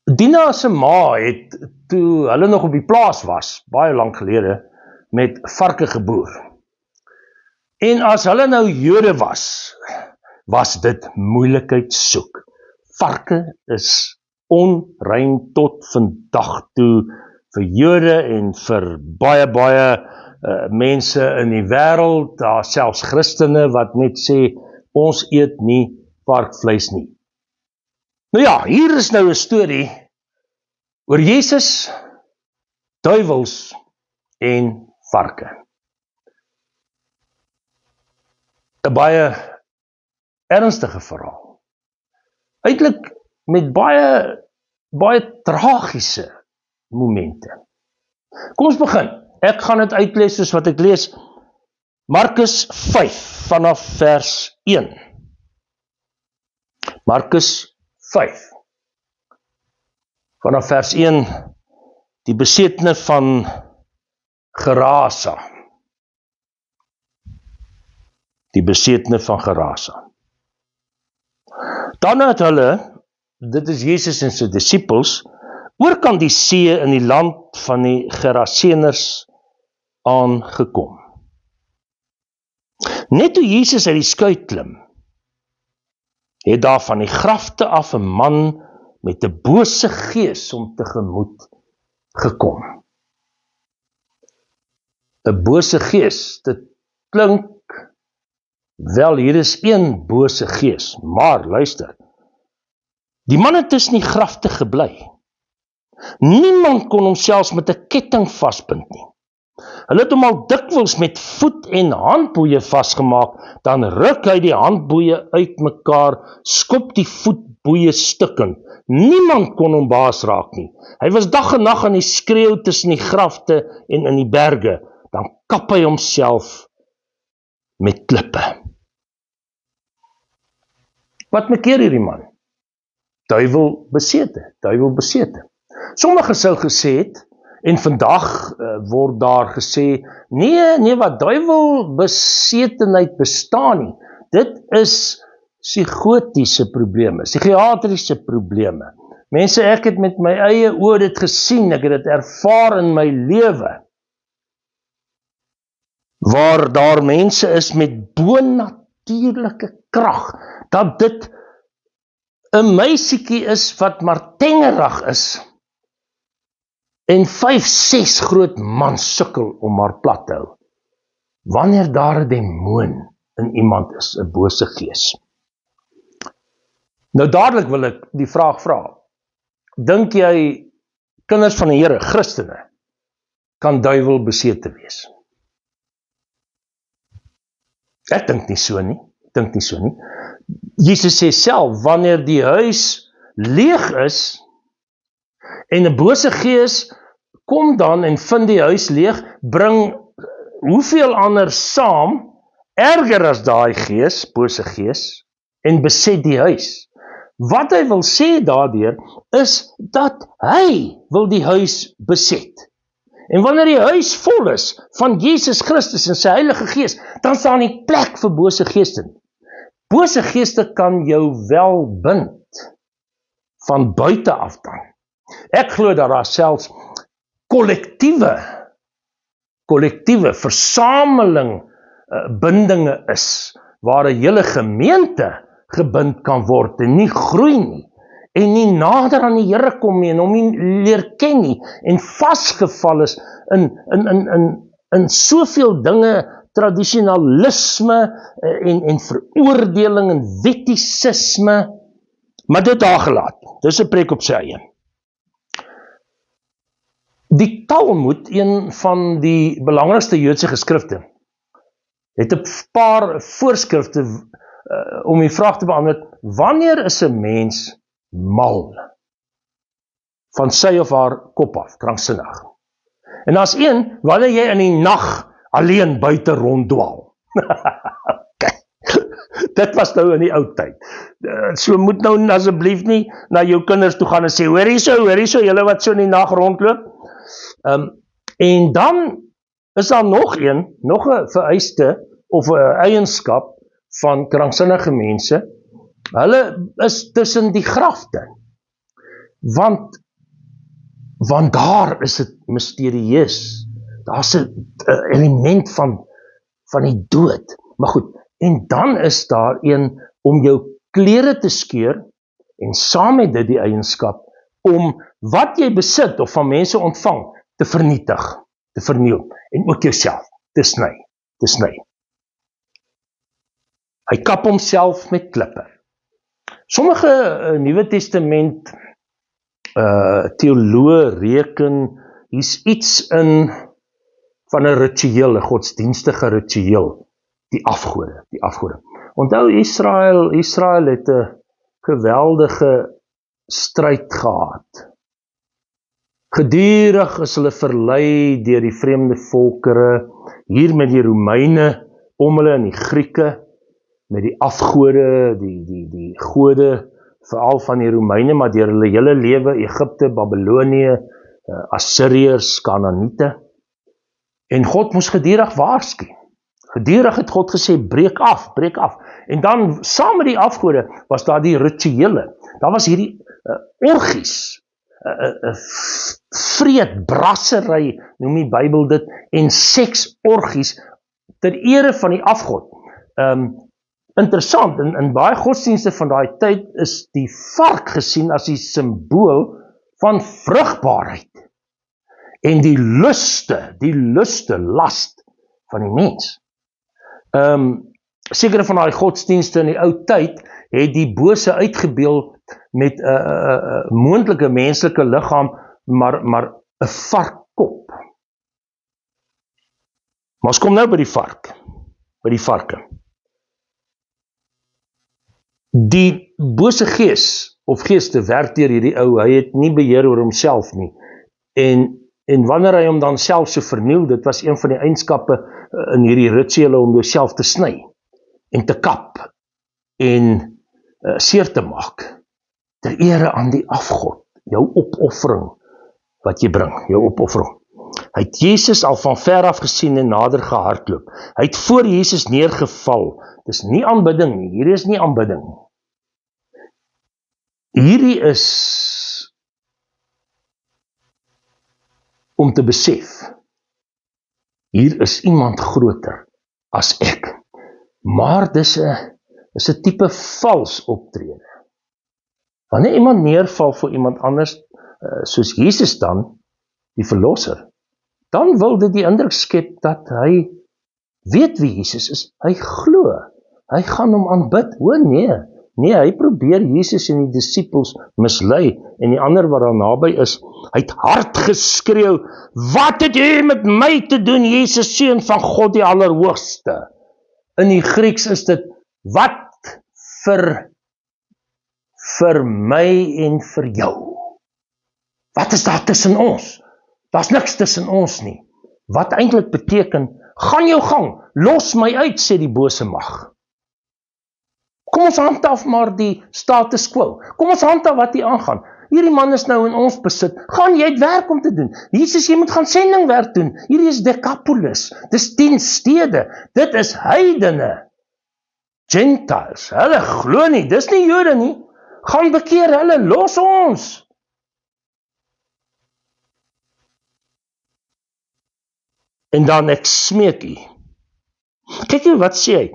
Dina se ma het, toe hulle nog op die plaas was, baie lank gelede, met varke geboer. En as hulle nou Jode was dit moeilikheid soek. Varke is onrein tot vandag toe vir Jode en vir baie mense in die wêreld, daar selfs Christene wat net sê, ons eet nie varkvleis nie. Nou ja, hier is nou 'n storie oor Jesus, duiwels en varke. 'n Baie ernstige verhaal. Eintlik met baie tragiese momente. Kom ons begin. Ek gaan dit uitlees soos wat ek lees. Markus 5 vanaf vers 1. Markus 5 vanaf vers 1. Die besetene van Gerasa. Die besetene van Gerasa. Dan het hulle, dit is Jesus en sy disippels, oorkant die see in die land van die Geraseners aangekom. Net toe Jesus uit die skuit klim, het daar van die grafte af 'n man met 'n bose gees hom tegemoet gekom. 'n Bose gees, dit klink wel, hier is een bose gees, maar luister, die man het tussen die grafte gebly. Niemand kon hom selfs met 'n ketting vasbind nie. Hulle het hom al dikwels met voet en handboeie vasgemaak, dan ruk hy die handboeie uitmekaar, skop die voetboeie stukkend. Niemand kon hom baas raak nie. Hy was dag en nag aan die skreeu tussen die grafte en in die berge, dan kap hy homself met klippe. Wat maak hierdie man? Duiwel besete. Sommige sou gesê het, en vandag word daar gesê, nee wat, duiwelbesetenheid bestaan nie. Dit is psigotiese probleme, psigiatriese probleme. Mense, ek het met my eie oë dit gesien, ek het dit ervaar in my lewe, waar daar mense is met bonatuurlike krag, dat dit 'n meisiekie is wat maar tengerig is, en 5-6 groot man sukkel om haar plat te hou. Wanneer daar 'n demoon in iemand is, 'n bose gees. Nou dadelik wil ek die vraag vra, dink jy kinders van die Here, Christene, kan duiwel besete wees? Ek dink nie so nie. Jesus sê self, wanneer die huis leeg is, en 'n bose gees kom dan en vind die huis leeg, bring hoeveel ander saam, erger as daai gees, bose gees, en beset die huis. Wat hy wil sê daardeur, is dat hy wil die huis beset. En wanneer die huis vol is van Jesus Christus en sy Heilige Gees, dan staan nie plek vir bose geeste nie. Bose geeste kan jou wel bind, van buite af dan. Ek glo dat daar selfs kollektiewe versameling bindinge is, waar 'n hele gemeente gebind kan word en nie groei nie, en nie nader aan die Here kom nie, en hom nie leer ken nie, en vasgeval is in soveel dinge, tradisionalisme en veroordeling en wettisisme, maar dit daar gelaat. Dis 'n preek op sy eie. Die Talmud, een van die belangrikste Joodse geskrifte, het 'n paar voorskrifte om die vraag te beantwoord, wanneer is 'n mens mal van sy of haar kop af, kranksinnig? En daar's een, wanneer jy in die nag alleen buite ronddwaal. Dit was nou in die ou tyd. So moet nou asseblief nie na jou kinders toe gaan en sê, hoor hierso, julle wat so in die nag rondloop. En dan is daar nog 'n vereiste of 'n eienskap van kranksinnige mense, Hulle is tussen die grafte. Want daar is dit mysterieus. Daar's 'n element van die dood. Maar goed, en dan is daar een om jou klere te skeur, en saam met dit die eienskap om wat jy besit of van mense ontvang te vernietig, te verniel, en ook jouself te sny. Hy kap homself met klippe. Sommige Nuwe Testament teoloë reken, hier's iets in van 'n ritueel, 'n godsdienstige ritueel, die afgode. Onthou Israel het 'n geweldige stryd gehad. Gedurig is hulle verlei deur die vreemde volkere, hier met die Romeine om hulle en die Grieke, met die afgode, die gode, veral van die Romeine, maar deur hulle hele lewe, Egipte, Babylonië, Assiriërs, Kanaaniete. En God moes gedurig waarsku. Gedurig het God gesê, breek af. En dan, saam met die afgode, was daar die rituele. Daar was hierdie orgies, vreed, brassery, noem die Bybel dit, en seksorgies, ter ere van die afgod. Interessant, in baie godsdienste van daai tyd is die vark gesien as die simbool van vrugbaarheid en die luste, last van die mens. Sekere van daai godsdienste in die ou tyd het die bose uitgebeeld met 'n moontlike menslike liggaam, maar 'n varkkop. Maar ons kom nou by die varke. Die bose gees of geeste werk deur hierdie ou, hy het nie beheer oor homself nie. En wanneer hy hom dan self so verniel, dit was een van die eienskappe in hierdie rituele om jouself te sny en te kap en seer te maak ter ere aan die afgod, jou opoffering wat jy bring, jou opoffering. Hy het Jesus al van ver af gesien en nader gehardloop. Hy het voor Jesus neergeval. Dis nie aanbidding nie, hier is nie aanbidding nie. Hierdie is om te besef, hier is iemand groter as ek. Maar dis 'n tipe vals optrede. Wanneer iemand neerval vir iemand anders, soos Jesus dan, die verlosser, dan wil dit die indruk skep dat hy weet wie Jesus is. Hy glo, hy gaan hom aanbid. O nee, hy probeer Jesus en die disippels mislei, en die ander wat daar naby is, hy het hard geskreeu, wat het jy met my te doen, Jesus, seun van God die Allerhoogste? In die Grieks is dit, wat vir my en vir jou? Wat is daar tussen ons? Daar's niks tussen ons nie. Wat eintlik beteken, gaan jou gang, los my uit, sê die bose mag. Kom ons handhaaf maar die status quo. Kom ons handhaaf wat hier aangaan. Hierdie man is nou in ons besit. Gaan jy het werk om te doen. Jesus, jy moet gaan sendingwerk doen. Hierdie is Decapolis. Dis 10 stede. Dit is heidene. Gentiles. Hulle glo nie. Dis nie Jode nie. Gaan bekeer hulle. Los ons. En dan ek smeek u. Kyk jy wat sê hy?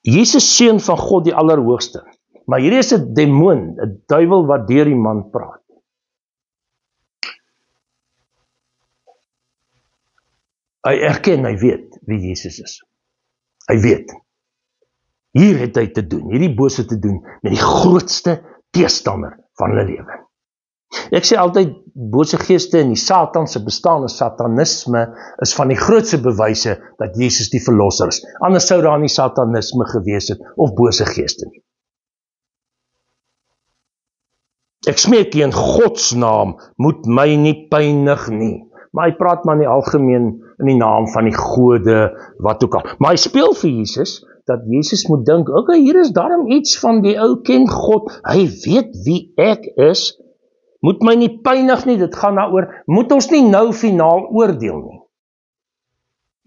Jesus seun van God die Allerhoogste. Maar hierdie is 'n demoon, 'n duiwel wat deur die man praat. Hy erken, hy weet wie Jesus is. Hy weet. Hier het hy te doen, hierdie bose te doen met die grootste teestander van hulle lewe. Ek sê altyd, bose geeste en die Satan se bestaan, satanisme, is van die grootste bewyse dat Jesus die verlosser is. Anders sou daar nie satanisme gewees het, of bose geeste nie. Ek smeek u in Gods naam, moet my nie pynig nie. Maar hy praat maar in die algemeen in die naam van die gode, wat ook al. Maar hy speel vir Jesus, dat Jesus moet dink, okay, hier is daarom iets van die ou ken God, hy weet wie ek is, moet my nie pynig nie, dit gaan daaroor, moet ons nie nou finaal oordeel nie.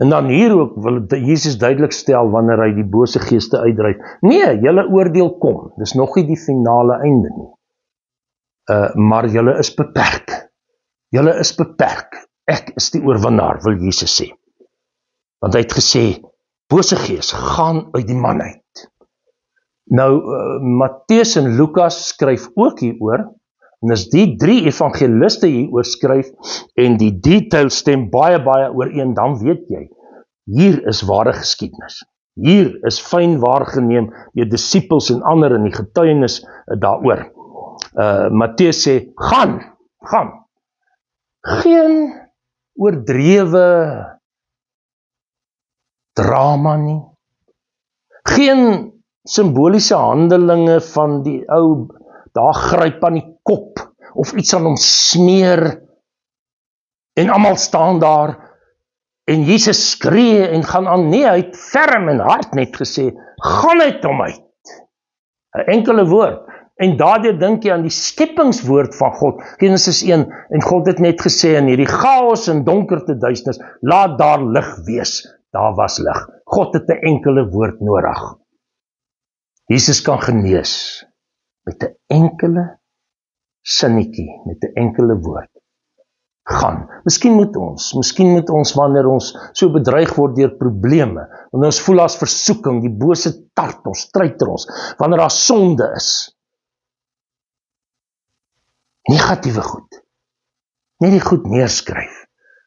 En dan hier ook wil Jesus duidelik stel wanneer hy die bose geeste uitdryf. Nee, julle oordeel kom. Dis nog nie die finale einde nie. Maar julle is beperk. Julle is beperk. Ek is die oorwinnaar, wil Jesus sê. Want hy het gesê, bose gees, gaan uit die man uit. Nou, Matteus en Lukas skryf ook hieroor, en as die 3 evangeliste hieroor skryf, en die details stem baie ooreen, dan weet jy, hier is ware geskiedenis. Hier is fyn waargeneem die disippels en ander in die getuienis daaroor. Matteus sê, gaan. Geen oordrewe drama nie. Geen simboliese handelinge van die ou, daar gryp aan die kop, of iets aan hom smeer, en almal staan daar, en Jesus skree en gaan aan, nee, hy het ferm en hard net gesê, gaan uit hom uit. 'n Enkele woord. En daardeur dink jy aan die skepingswoord van God, Genesis 1, en God het net gesê, in hierdie chaos en donkerte duisternis, laat daar lig wees. Daar was lig. God het 'n enkele woord nodig. Jesus kan genees met 'n enkele sinnetjie, met 'n enkele woord. Gaan. Miskien moet ons wanneer ons so bedreig word deur probleme, wanneer ons voel as versoeking, die bose tart ons, struikel ons, wanneer daar sonde is, negatiewe goed, net die goed neerskryf.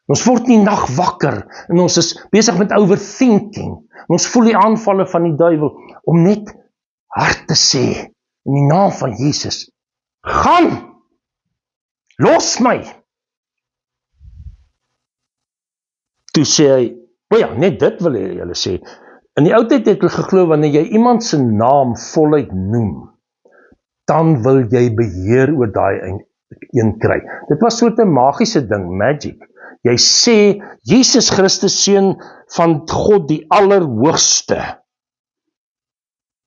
Ons word nie nag wakker, en ons is besig met overthinking, ons voel die aanvalle van die duiwel, om net hard te sê, in die naam van Jesus, gaan, los my. Toe sê hy, net dit wil julle sê, in die ou tyd het hulle geglo, wanneer jy iemand se naam voluit noem, dan wil jy beheer oor daai een kry. Dit was so 'n magiese ding, magic. Jy sê, Jesus Christus, seun van God die Allerhoogste.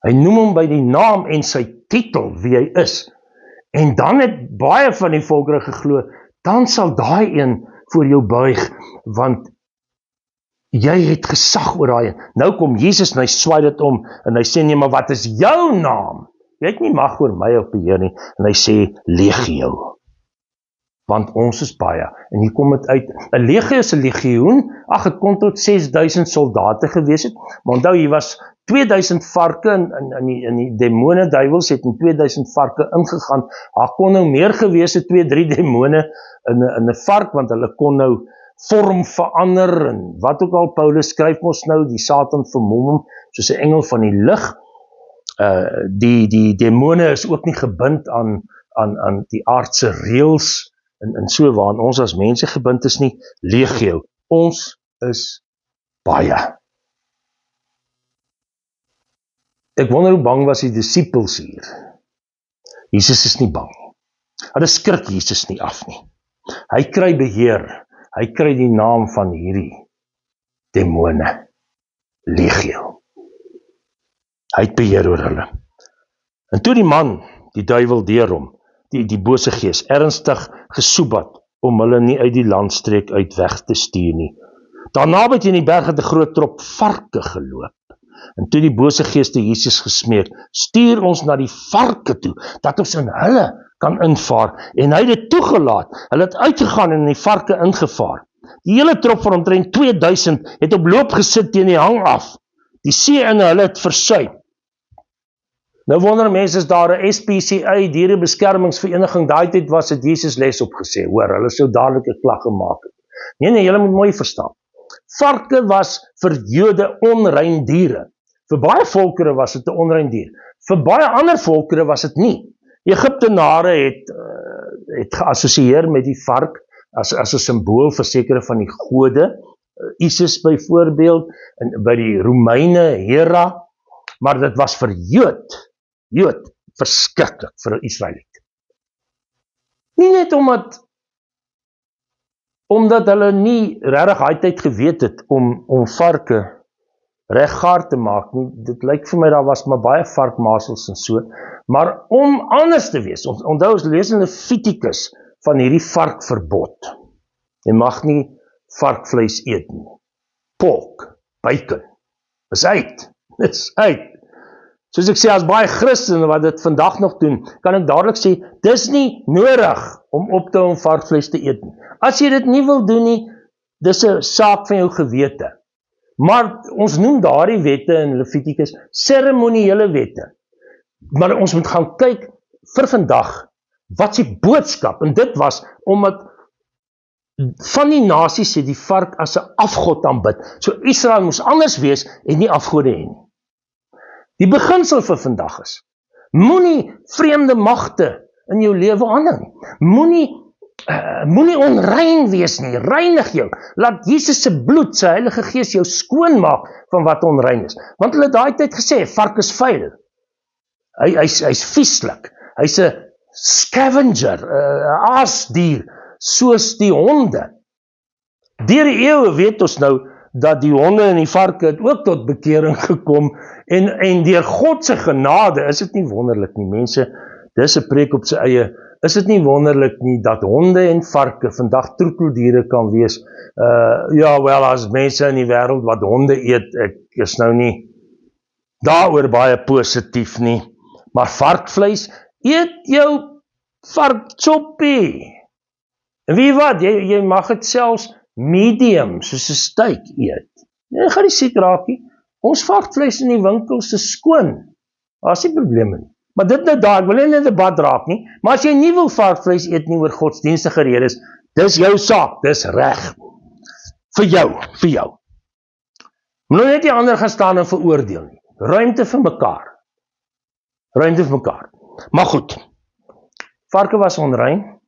Hy noem hom by die naam en sy titel, wie hy is. En dan het baie van die volkere geglo, dan sal daai een voor jou buig, want jy het gesag oor daai een. Nou kom Jesus en hy swaai dit om, en hy sê, nee, maar wat is jou naam? Jy het nie mag oor my of beheer nie, en hy sê, legio. Want ons is baie, en hier kom het uit, 'n legio is 'n legioen, het kon tot 6000 soldate gewees het, maar onthou, hier was 2000 varke, in die demone duiwels het in 2000 varke ingegaan, kon nou meer gewees het, 2-3 demone in 'n vark, want hulle kon nou vorm verander, en wat ook al, Paulus skryf ons nou, die Satan vermom hom, soos 'n engel van die lig. Die demone is ook nie gebind aan die aardse reëls, en so waaraan ons as mense gebind is nie. Legio, ons is baie. Ek wonder hoe bang was die disippels hier. Jesus is nie bang nie. Hulle skrik Jesus nie af nie. Hy kry beheer, hy kry die naam van hierdie demone, legio. Hy het beheer oor hulle. En toe die man, die duiwel deur hom, die bose gees, ernstig gesoebat, om hulle nie uit die landstreek uit weg te stuur nie. Daarna het in die berg 'n groot trop varke geloop. En toe die bose geeste Jesus gesmeek, stuur ons na die varke toe, dat ons in hulle kan invaar, en hy het dit toegelaat. Hulle het uitgegaan en in die varke ingevaar. Die hele trop van omtrent 2000 het op loop gesit teen die hang af. Die see in hulle het versuip. Nou wonder mense, is daar 'n SPCA, dierebeskermingsvereniging, daai tyd was het Jesus les opgesê, hoor, hulle sou dadelik 'n klag gemaak het. Nee, julle moet mooi verstaan. Varke was vir Jode onrein diere. Vir baie volkere was dit 'n onrein dier. Vir baie ander volkere was dit nie. Egiptenare het geassosieer met die vark as 'n simbool vir sekere van die gode, Isis byvoorbeeld, en by die Romeine Hera, maar dit was vir Jood verskriklik vir 'n Israeliet. Nie net omdat hulle nie regtig daai tyd geweet het om varke reggaar te maak nie. Dit lyk vir my daar was maar baie varkmasels en so, maar om anders te wees. Onthou ons lees in Levitikus van hierdie varkverbod. Jy mag nie varkvleis eet nie. pork, bacon, is uit. Dis uit. Soos ek sê, as baie Christene wat dit vandag nog doen, kan ek dadelik sê, dis nie nodig om op te hou om varkvleis te eet nie. As jy dit nie wil doen nie, dis 'n saak van jou gewete. Maar ons noem daardie wette in Levitikus seremoniële wette. Maar ons moet gaan kyk vir vandag, wat is die boodskap? En dit was, omdat van die nasies het die vark as 'n afgod aanbid. So Israel moes anders wees en nie afgode hê nie. Die beginsel vir vandag is, moenie vreemde magte in jou lewe aanhou nie. Moenie onrein wees nie, reinig jou. Laat Jesus se bloed, sy Heilige Gees jou skoon maak van wat onrein is. Want hulle het daai tyd gesê, vark is vuil. Hy's vieslik. Hy's 'n scavenger, 'n aasdier, soos die honde. Deur die eeue weet ons nou, dat die honde en die varke het ook tot bekering gekom, en deur God se genade, is dit nie wonderlik nie, mense, dis 'n preek op sy eie, is dit nie wonderlik nie, dat honde en varke vandag troeteldiere kan wees. As mense in die wêreld wat honde eet, ek is nou nie daaroor baie positief nie, maar varkvleis, eet jou varkchoppie. En weet wat, jy mag dit selfs medium, soos 'n steak eet. Jy gaan nie siek raak nie. Ons varkvleis in die winkels is skoon. Daar's nie probleme nie. Maar dit nou daar, ek wil nie in 'n debat raak nie, maar as jy nie wil varkvleis eet nie oor godsdienstige redes, dis jou saak, dis reg. Vir jou. Moet nou net die ander gaan staan en veroordeel nie. Ruimte vir mekaar. Maar goed, varke was onrein,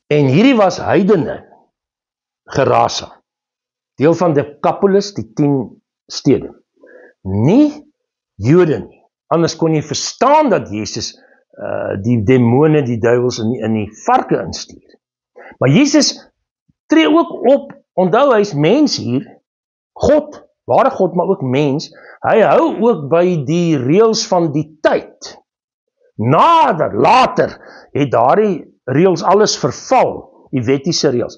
en hierdie was heidene, gerasa. Deel van Decapolis, die 10 stede. Nie Jode nie. Anders kon jy verstaan dat Jesus die demone, die duiwels in die varke instuur. Maar Jesus tree ook op, onthou hy is mens hier, God, ware God, maar ook mens, hy hou ook by die reëls van die tyd. Later het daardie reëls alles verval, die wettiese reëls.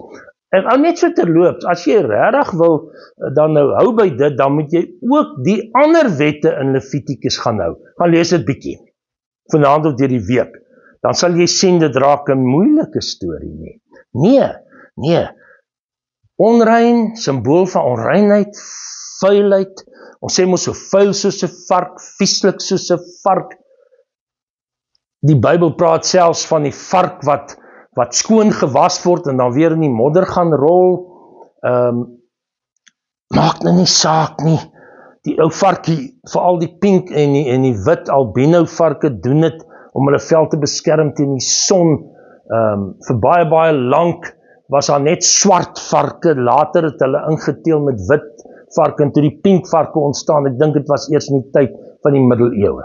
En al net so terloops, as jy regtig wil dan nou hou by dit, dan moet jy ook die ander wette in Levitikus gaan hou. Gaan lees dit bietjie, vanaand of deur die week. Dan sal jy sien, dit raak 'n moeilike storie nie. Nee. Onrein, symbool van onreinheid, vuilheid. Ons sê mos so vuil soos 'n vark, vieslik soos 'n vark. Die Bybel praat selfs van die vark wat skoon gewas word en dan weer in die modder gaan rol. Maak nou nie saak nie. Die ou varkie, veral die pink en die wit albino varke doen dit om hulle vel te beskerm teen die son. Vir baie lank was daar net swart varke, later het hulle ingeteel met wit varke en toe die pink varke ontstaan. Ek dink dit was eers in die tyd van die middeleeue.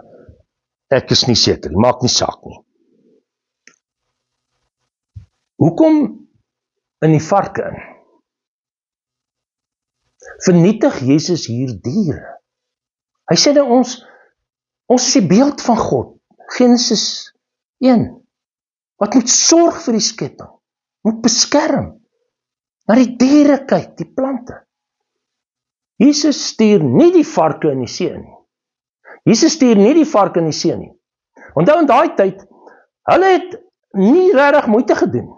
Ek is nie seker, maak nie saak nie. Hoekom in die varke in? Vernietig Jesus hier diere. Hy sê dat ons is die beeld van God. Genesis 1. Wat moet sorg vir die skepping, moet beskerm, na die diere kyk, die plante. Jesus stuur nie die varke in die see nie. Onthou in daai tyd, hulle het nie regtig moeite gedoen.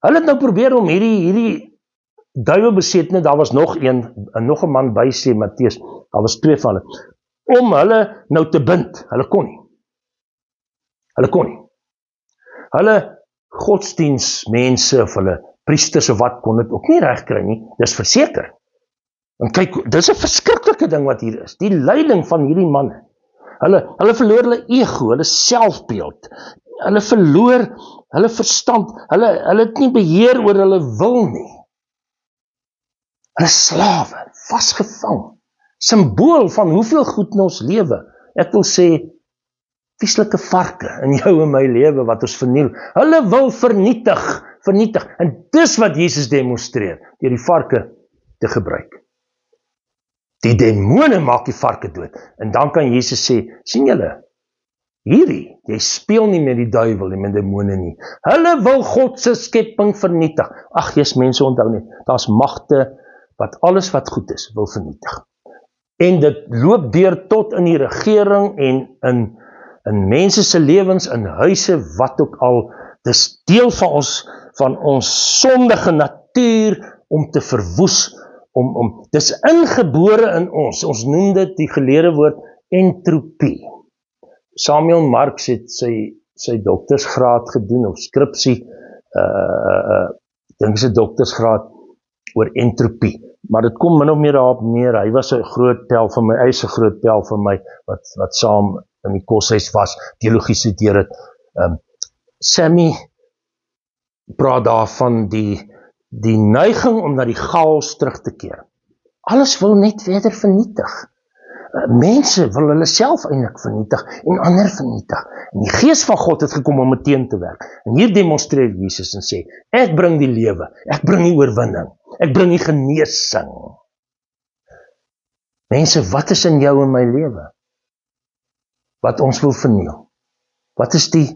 Hulle het nou probeer om hierdie duiwelbesetene, daar was nog een man by, sê Matteus, daar was 2 van hulle, om hulle nou te bind. Hulle kon nie. Hulle godsdienstmense of hulle priesters of wat kon dit ook nie reg kry nie, dis verseker. Want kyk, dis 'n verskriklike ding wat hier is, die leiding van hierdie manne. Hulle verloor hulle ego, hulle selfbeeld, hulle verloor hulle verstand, hulle het nie beheer oor hulle wil nie. Hulle slawe, vasgevang, symbool van hoeveel goed in ons lewe. Ek wil sê, vieslike varke in jou en my lewe wat ons verniel. Hulle wil vernietig, en dis wat Jesus demonstreer, deur die varke te gebruik. Die demone maak die varke dood, en dan kan Jesus sê, sien julle, jy speel nie met die duiwel en met demone nie. Hulle wil God se skepping vernietig. Ag, Jesus, mense onthou net, daar's magte wat alles wat goed is, wil vernietig. En dit loop deur tot in die regering en in mense se lewens, in huise, wat ook al. Dis deel van ons sondige natuur om te verwoes, dis ingebore in ons. Ons noem dit die geleerde woord entropie. Samuel Marx het sy doktersgraad gedoen, of skripsie, dink sy doktersgraad oor entropie. Maar dit kom min of meer daarop neer, hy was 'n groot pel van my, hy is 'n groot pel van my, wat saam in die koshuis was, teologie studeer het. Sammy praat daarvan die neiging om na die chaos terug te keer. Alles wil net verder vernietig. Mense wil hulle self eintlik vernietig en ander vernietig. En die gees van God het gekom om teen te werk. En hier demonstreer Jesus en sê, ek bring die lewe, ek bring die oorwinning, ek bring die genesing. Mense, wat is in jou en my lewe? Wat ons wil verniel? Wat is die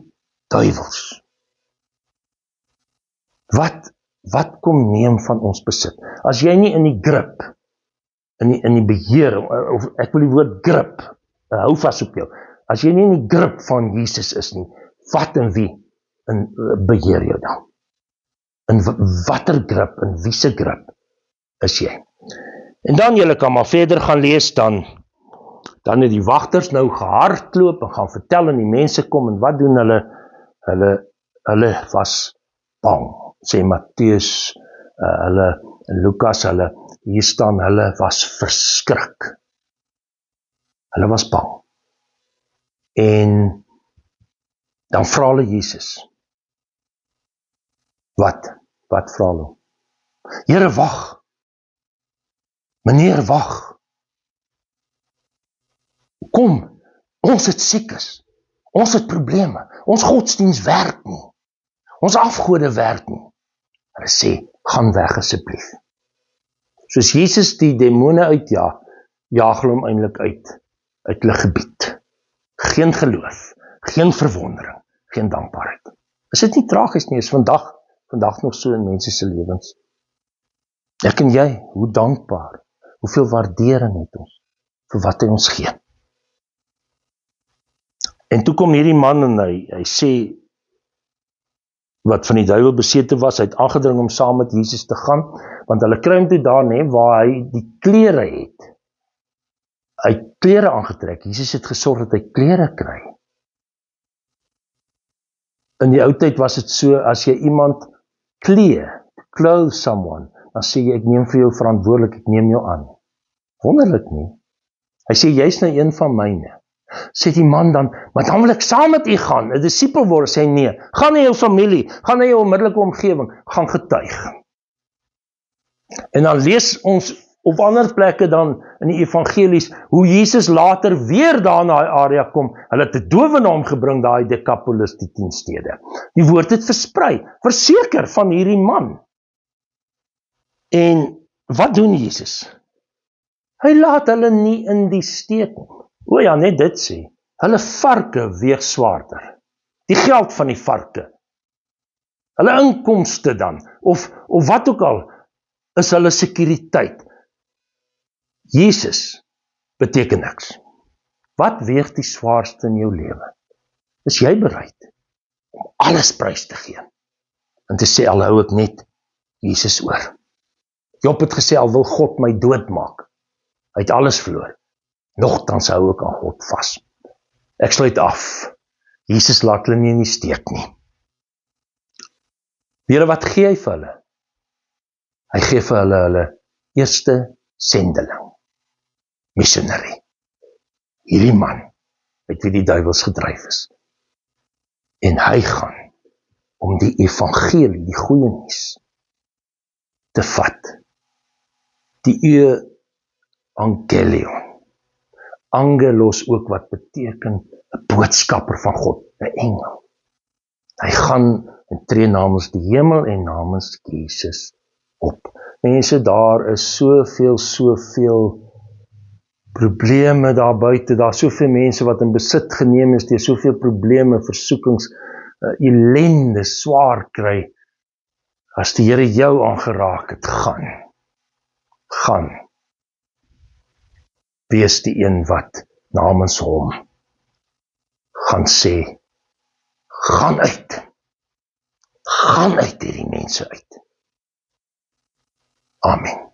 duiwels? Wat kom neem van ons besit? As jy nie in die grip, in die beheer, of ek wil die woord grip, hou vas op jou. As jy nie in die grip van Jesus is nie, wat en wie beheer jou dan? In watter grip, in wie se grip is jy? En dan julle kan maar verder gaan lees, dan het die wagters nou gehardloop en gaan vertel en die mense kom en wat doen hulle? Hulle was bang, sê Matteus, Lukas, hier staan, hulle was verskrik. Hulle was bang. En dan vra hulle Jesus. Wat vra hulle? Here, wag. Meneer, wag. Kom, ons het siekes. Ons het probleme. Ons godsdienst werk nie. Ons afgode werk nie. Hulle sê, gaan weg asseblief. Soos Jesus die demone uitjaag, jaag hulle hom eintlik uit hulle gebied. Geen geloof, geen verwondering, geen dankbaarheid. Is dit nie tragies nie? Is vandag nog so in mense se lewens. Ek en jy, hoe dankbaar, hoeveel waardering het ons vir wat hy ons gee. En toe kom hierdie man en hy sê, wat van die duiwel besete was, hy het aangedring om saam met Jesus te gaan, want hulle kry hom toe daar, waar hy die klere het. Hy het klere aangetrek. Jesus het gesorg dat hy klere kry. In die ou tyd was dit so, as jy iemand clothe someone, dan sê jy, ek neem vir jou verantwoordelik, ek neem jou aan. Wonderlik nie. Hy sê, jy's nou een van myne. Sê die man dan, maar dan wil ek saam met u gaan, 'n disipel word. Sê nee, gaan na jou familie, gaan na jou onmiddellike omgewing, gaan getuig. En dan lees ons op ander plekke dan in die evangelies, hoe Jesus later weer daar na die area kom, hulle het 'n dowe na hom gebring, daai Decapolis, die 10 stede. Die woord het versprei, verseker van hierdie man. En wat doen Jesus? Hy laat hulle nie in die steek nie. O ja, net dit sê, hulle varke weeg swaarder. Die geld van die varke. Hulle inkomste dan, of wat ook al, is hulle sekuriteit. Jesus beteken niks. Wat weeg die zwaarste in jou lewe? Is jy bereid om alles prys te gee? En te sê, al hou ek net Jesus oor. Job het gesê, al wil God my doodmaak. Hy het alles verloor. Nogtans hou ek aan God vas. Ek sluit af. Jesus laat hulle nie in die steek nie. Here, wat gee hy vir hulle? Hy gee vir hulle eerste sendeling. Missionary. Hierdie man, met wie die duivels gedryf is. En hy gaan om die evangelie, die goeie nuus, te vat. Die evangelion. Angelos ook wat beteken 'n boodskapper van God, 'n engel. Hy gaan en tree namens die hemel en namens Jesus op. Mense, daar is soveel probleme daar buite, daar is soveel mense wat in besit geneem is, deur soveel probleme, versoekings, ellende, swaar kry. As die Here jou aangeraak het, gaan. gaan wees die een wat namens hom gaan sê, gaan uit hierdie mense uit. Amen.